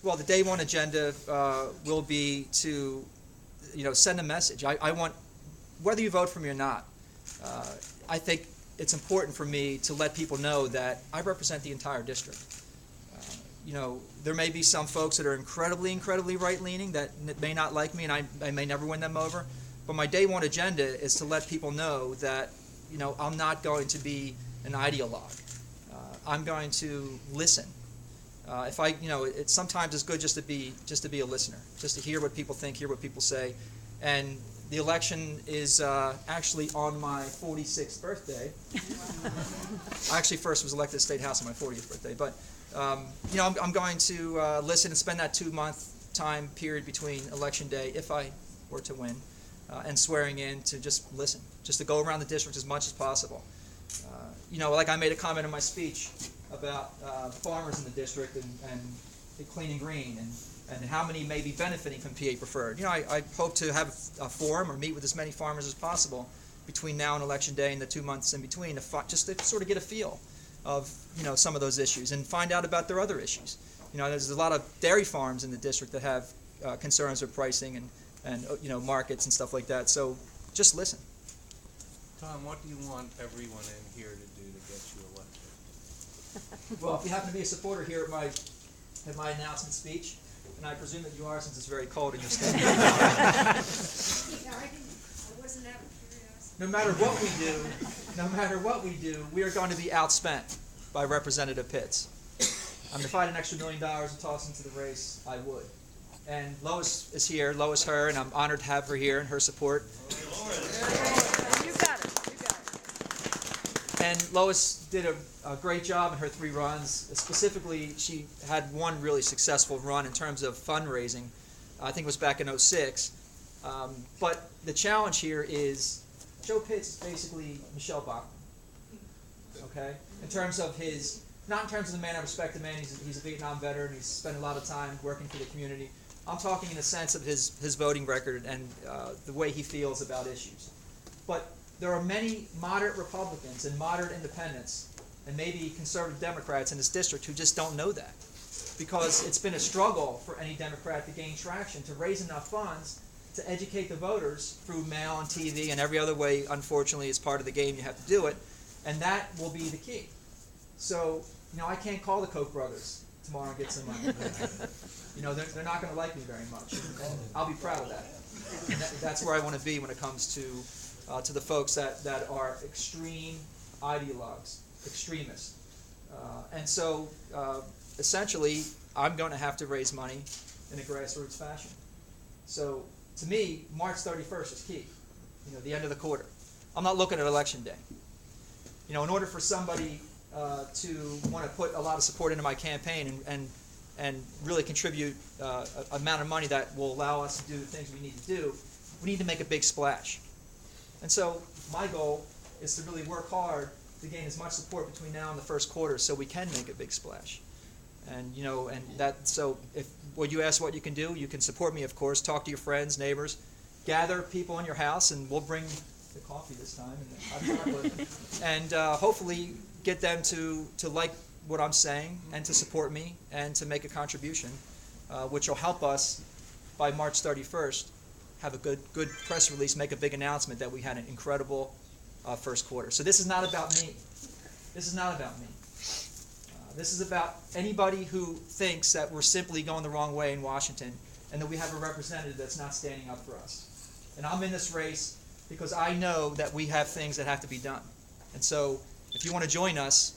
Well, the day one agenda will be to, send a message. I want, whether you vote for me or not, I think it's important for me to let people know that I represent the entire district. There may be some folks that are incredibly right-leaning that may not like me, and I may never win them over. But my day one agenda is to let people know that, I'm not going to be an ideologue. I'm going to listen. Sometimes it's good just to be a listener, just to hear what people think, hear what people say. And the election is actually on my 46th birthday. I actually first was elected to State House on my 40th birthday. But, I'm going to listen and spend that 2-month time period between Election Day, if I were to win, and swearing in to just listen, just to go around the district as much as possible. Like I made a comment in my speech about farmers in the district and clean and green and how many may be benefiting from PA Preferred. I hope to have a forum or meet with as many farmers as possible between now and Election Day and the 2 months in between, just to sort of get a feel of some of those issues and find out about their other issues. There's a lot of dairy farms in the district that have concerns with pricing and markets and stuff like that. So just listen. Tom, what do you want everyone in here to do to get you elected? Well, if you happen to be a supporter here at my announcement speech, and I presume that you are since it's very cold in your state. I wasn't out of curiosity. No matter what we do, we are going to be outspent by Representative Pitts. If I had an extra $1 million to toss into the race, I would. And Lois is here, Lois Herr, and I'm honored to have her here and her support. You got it. And Lois did a great job in her 3 runs. Specifically, she had one really successful run in terms of fundraising. I think it was back in '06. But the challenge here is Joe Pitts is basically Michelle Bachmann. Okay? In terms of not in terms of the man I respect, the man, he's a Vietnam veteran, he's spent a lot of time working for the community. I'm talking in the sense of his voting record and the way he feels about issues. But there are many moderate Republicans and moderate independents and maybe conservative Democrats in this district who just don't know that, because it's been a struggle for any Democrat to gain traction, to raise enough funds to educate the voters through mail and TV and every other way. Unfortunately, as part of the game, you have to do it, and that will be the key. So, I can't call the Koch brothers tomorrow and get some money. They're not going to like me very much. And I'll be proud of that. And that's where I want to be when it comes to the folks that are extreme ideologues, extremists. And so, essentially, I'm going to have to raise money in a grassroots fashion. So, to me, March 31st is key, the end of the quarter. I'm not looking at Election Day. In order for somebody to want to put a lot of support into my campaign and really contribute an amount of money that will allow us to do the things we need to do, we need to make a big splash. And so my goal is to really work hard to gain as much support between now and the first quarter so we can make a big splash. And so if you ask what you can do, you can support me, of course, talk to your friends, neighbors, gather people in your house, and we'll bring the coffee this time and the hot chocolate, and hopefully get them to like what I'm saying and to support me and to make a contribution, which will help us by March 31st have a good press release, make a big announcement that we had an incredible first quarter. So this is not about me. This is not about me. This is about anybody who thinks that we're simply going the wrong way in Washington and that we have a representative that's not standing up for us. And I'm in this race because I know that we have things that have to be done. And so if you want to join us,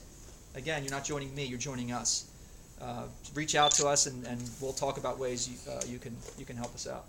again, you're not joining me, you're joining us. Reach out to us and we'll talk about ways you can help us out.